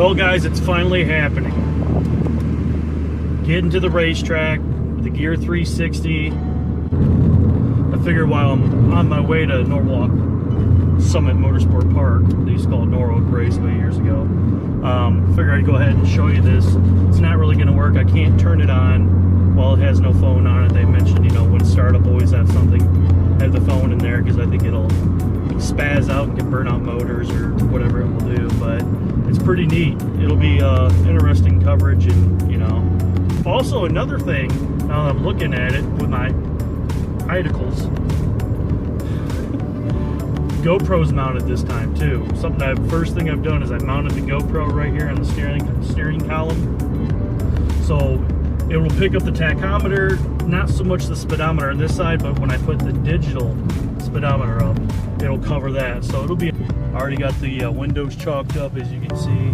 Well, guys, it's finally happening. Getting to the racetrack with the Gear 360. I figured while I'm on my way to Norwalk Summit Motorsport Park, they used to call it Norwalk Raceway years ago, figured I'd go ahead and show you this. It's not really going to work. I can't turn it on while it has no phone on it. They mentioned, you know, when startup, always have the phone in there, because I think it'll spaz out and can burn out motors or whatever it will do. But it's pretty neat. It'll be interesting coverage, and you know. Also, another thing, now that I'm looking at it with my idicles, GoPro's mounted this time too. First thing I've done is I mounted the GoPro right here on the steering column. So it will pick up the tachometer, not so much the speedometer on this side, but when I put the digital speedometer up, it'll cover that. So it'll be, I already got the windows chalked up, as you can see.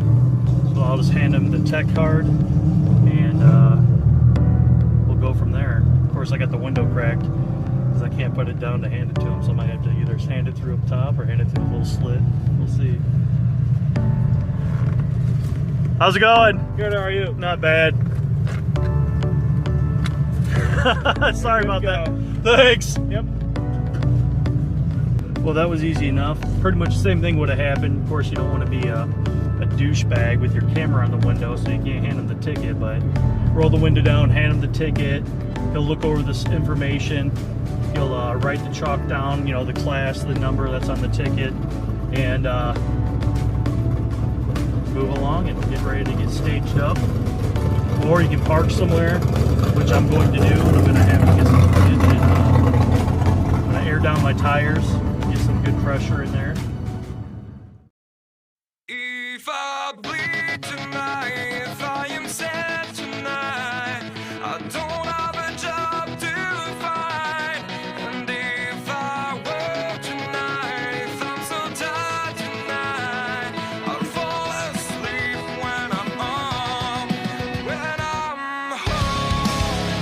So I'll just hand him the tech card, and we'll go from there. Of course, I got the window cracked because I can't put it down to hand it to him, so I might have to either hand it through up top or hand it through the little slit. We'll see. How's it going? Good, how are you? Not bad. Sorry about that. Thanks. Yep. Well, that was easy enough. Pretty much the same thing would have happened. Of course, you don't want to be a douchebag with your camera on the window, so you can't hand him the ticket, but roll the window down, hand him the ticket. He'll look over this information. He'll write the chalk down, you know, the class, the number that's on the ticket, and move along and get ready to get staged up. Or you can park somewhere, which I'm going to do. I'm going to have to get some, I'm going to air down my tires, get some good pressure in there. If I bleed tonight, if I am sad tonight, I don't have a job to find. And if I work tonight, if I'm so tired tonight, I'll fall asleep when I'm home. When I'm home.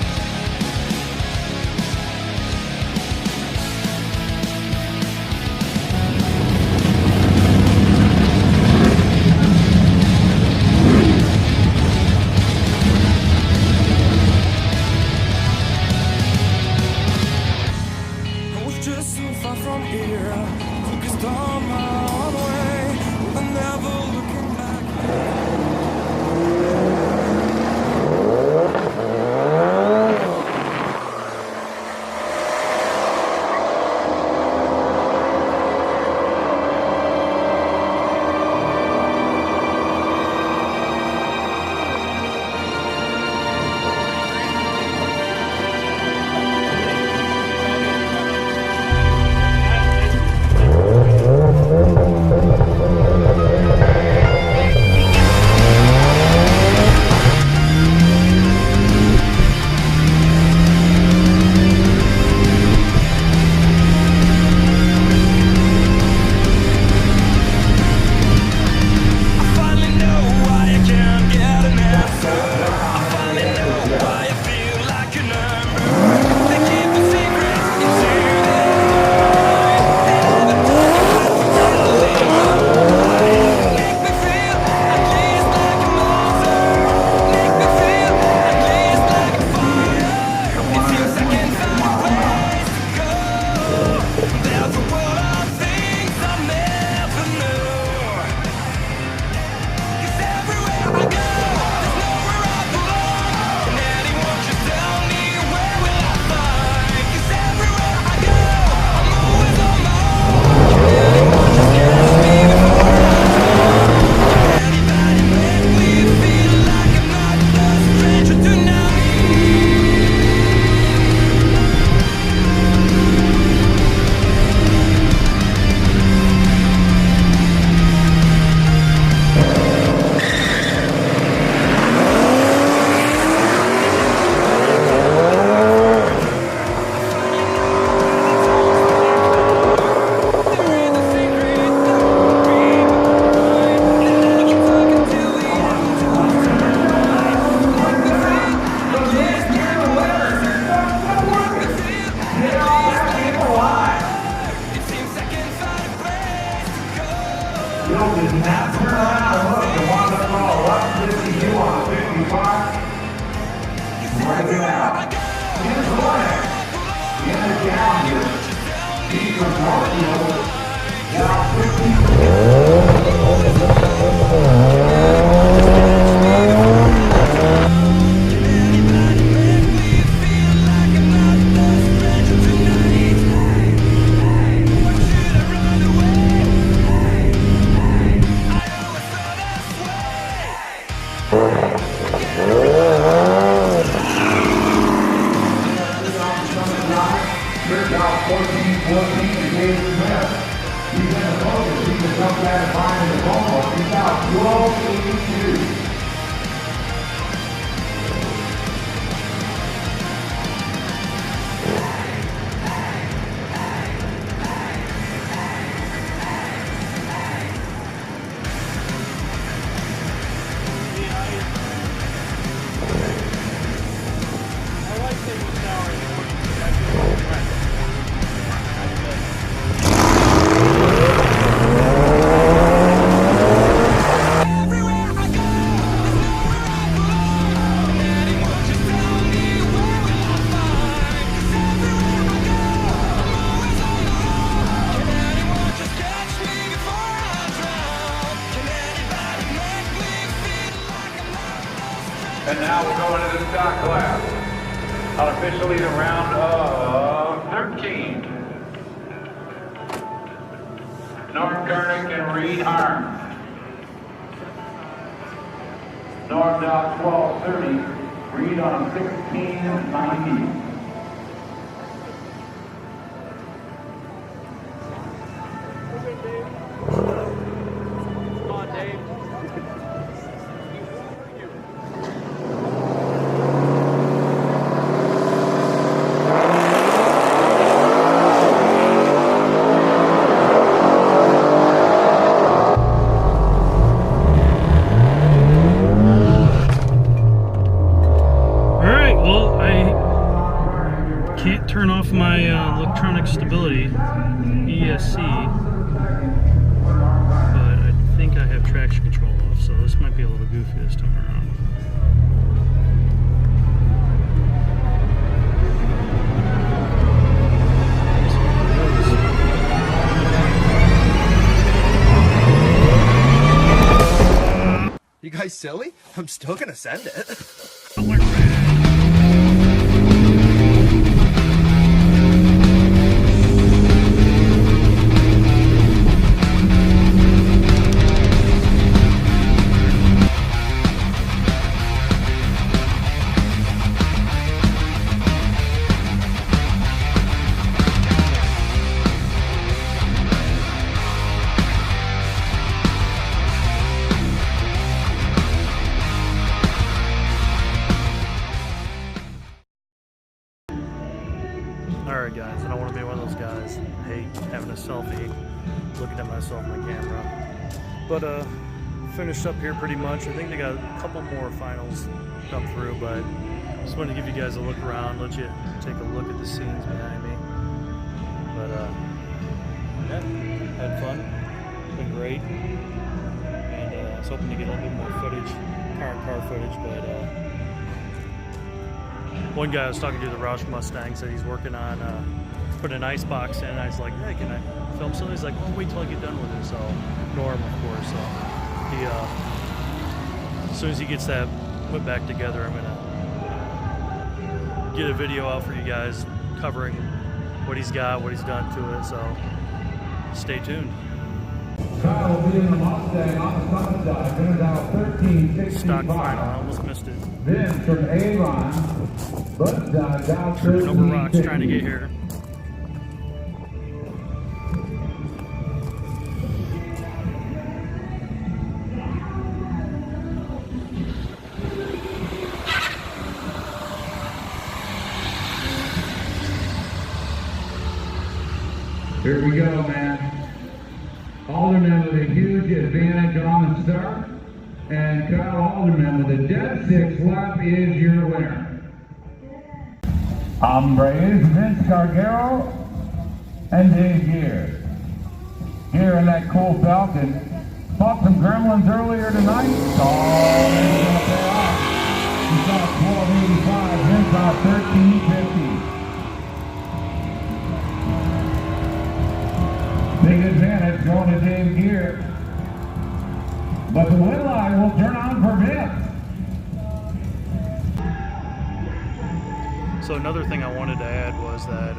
And now we'll go into the stock class. Unofficially the round of 13. Norm Garnick and Reed Arms. Norm down 12:30. Reed on 16:90. Turn off my electronic stability ESC, but I think I have traction control off, so this might be a little goofy this time around. You guys silly? I'm still gonna send it. Alright guys, I don't want to be one of those guys. I hate having a selfie, looking at myself in the camera. But finished up here pretty much. I think they got a couple more finals come through, but just wanted to give you guys a look around, let you take a look at the scenes behind me. But yeah, had fun. It's been great. And I was hoping to get a little bit more footage, car footage, but one guy I was talking to, the Roush Mustang, said he's working on putting an ice box in. I was like, hey, can I film something? He's like, well, wait till I get done with it. So, Norm, of course. So, he, as soon as he gets that put back together, I'm going to get a video out for you guys covering what he's got, what he's done to it. So, stay tuned. Kyle will be in the Mustang on the front side. Going down 13.65. Stock final. I almost missed it. Then from Avon, but down Tripping over rocks trying to get here. Here we go, man. Alderman with a huge advantage on the start. And Kyle Alderman with a dead six lap is your winner. Hombres, Vince Gargaro and Dave Gear. Here in that cool Falcon. Fought some gremlins earlier tonight. Oh, it's going to pay off. We saw 1285, Vince on 1350. the advantage going to Dave Gear. But the win line will turn on for Vince. So another thing I wanted to add was that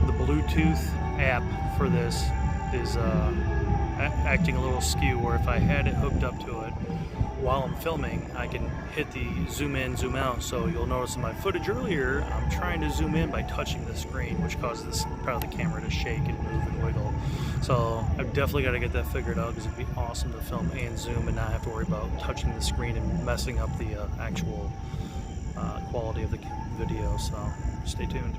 the Bluetooth app for this is acting a little skew, where if I had it hooked up to it while I'm filming, I can hit the zoom in, zoom out. So you'll notice in my footage earlier, I'm trying to zoom in by touching the screen, which causes this part of the camera to shake and move and wiggle. So I've definitely got to get that figured out, because it'd be awesome to film and zoom and not have to worry about touching the screen and messing up the actual quality of the video. So stay tuned.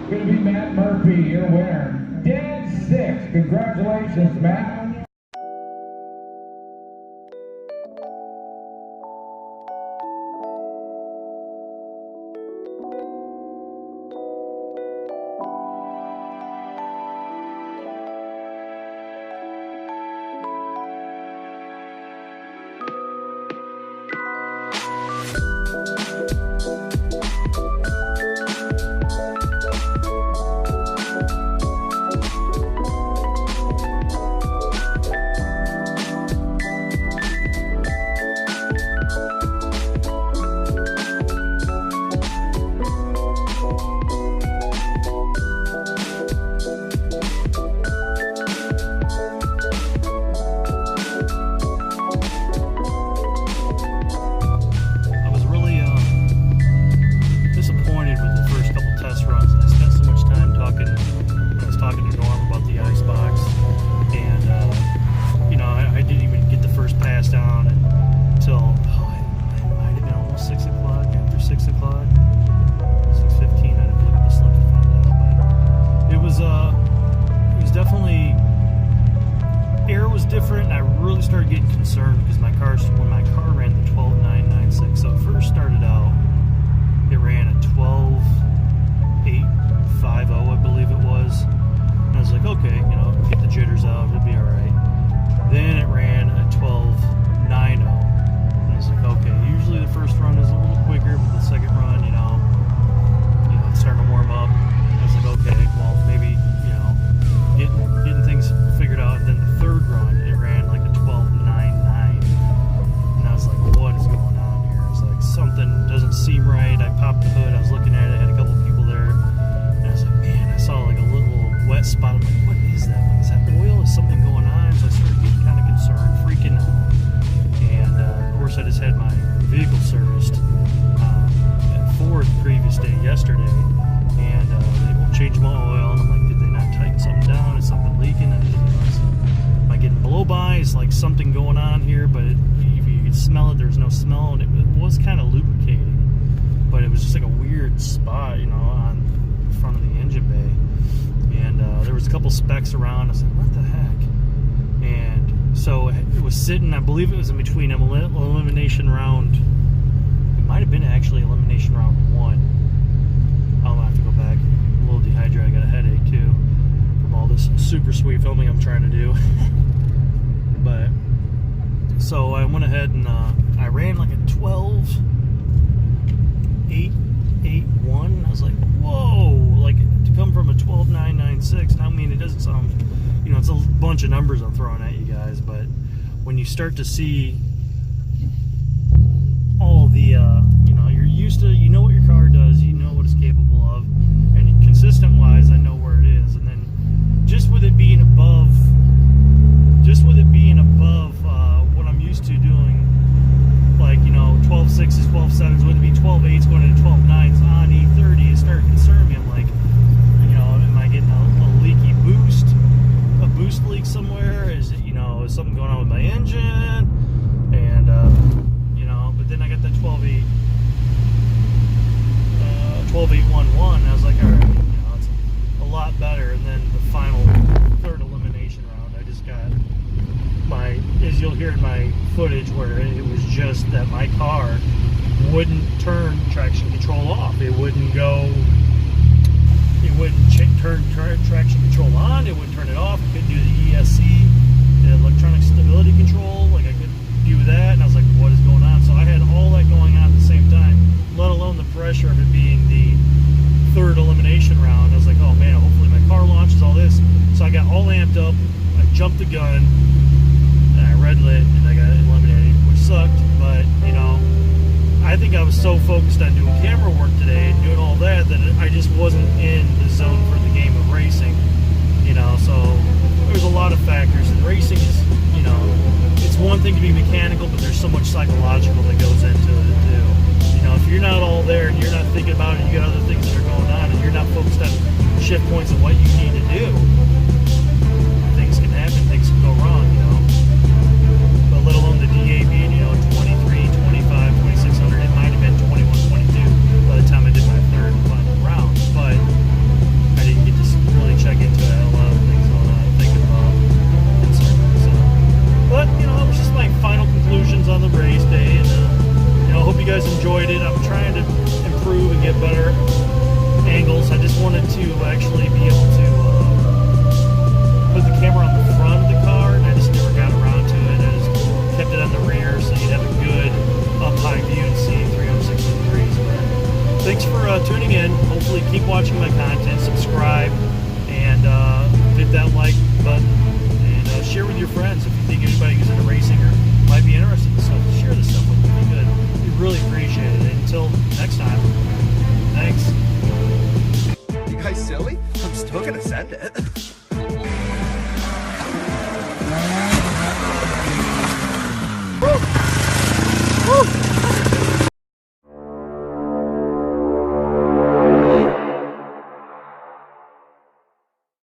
Going to be Matt Murphy, your winner. Dead 6. Congratulations, Matt. Different, and I really started getting concerned because when my car ran the 12.996, so it first started out, it ran a 12.850, I believe it was, and I was like, okay, get the jitters out, it'll be all right. Then it ran a 12.90, and I was like, okay, usually the first run is a little quicker, but the second run, it's starting to warm up. I was like, okay, well, maybe, getting things figured out. And then the third run, it ran like a 12.99, and I was like, what is going on here? It's like, something doesn't seem right. I popped the hood, I was looking at it, had a couple people there, and I was like, man, I saw like a little wet spot. I'm like, what is that? Like, is that oil? Is something going on? So I started getting kind of concerned, freaking out. And of course, I just had my vehicle serviced at Ford the previous day, yesterday, and they won't change my oil. And I'm like, did they not tighten something down? Is something leaking? And am I getting blow by? Is like something going on here? But if you could smell it, there's no smell, and it was kind of lubricating, but it was just like a weird spot, on the front of the engine bay. And there was a couple specks around. I was like, what the heck? And so it was sitting, I believe it was in between elimination round. It might have been actually elimination round 1. I'll have to go back. A little dehydrated. I got a headache too from all this super sweet filming I'm trying to do. But so I went ahead and I ran like a 12.881. I was like, whoa! Like, to come from a 12.996. Now, I mean, it doesn't sound, it's a bunch of numbers I'm throwing at you guys, but when you start to see all the, you're used to, what your car does, what it's capable of, and consistent wise, I know where it is, and then just with it being above what I'm used to doing, like 12.6s, 12.7s, would it be 12.8s going into 12.9s on E30, it started concerning me. I'm like, am I getting a leaky boost, a boost leak somewhere? Is it, is something going on with my engine? And but then I got that 12.811. I was like, all right, it's a lot better. And then the final third elimination round, I just got as you'll hear in my footage, where it was just that my car wouldn't turn traction control off. It wouldn't go. It wouldn't turn traction control on. It wouldn't turn it off. I couldn't do the ESC, the electronic stability control. Like, I couldn't I jumped the gun, and I red lit, and I got eliminated, which sucked. But I think I was so focused on doing camera work today and doing all that I just wasn't in the zone for the game of racing. So there's a lot of factors, and racing is, it's one thing to be mechanical, but there's so much psychological that goes into it too. If you're not all there and you're not thinking about it, you got other things that are going on, and you're not focused on shift points and what you need to do, things can happen, things can go wrong, But let alone the DA being, 23, 25, 2600, it might have been 21, 22 by the time I did my third and final round, but I didn't get to really check into it. I had a lot of things I'm thinking about, concerned with, so. But, it was just my final conclusions on the race day, and, I hope you guys enjoyed it. I'm trying to improve and get better angles. I just wanted to actually be able to put the camera on the front of the car, and I just never got around to it. I just kept it on the rear so you'd have a good up-high view and see 360 degrees. But thanks for tuning in. Hopefully keep watching my content, subscribe, and hit that like button, and share with your friends. If you think anybody who's into racing or might be interested in this stuff, share this stuff with them. It'd be good. We really appreciate it. Until next time, thanks. You guys silly? I'm still gonna send it.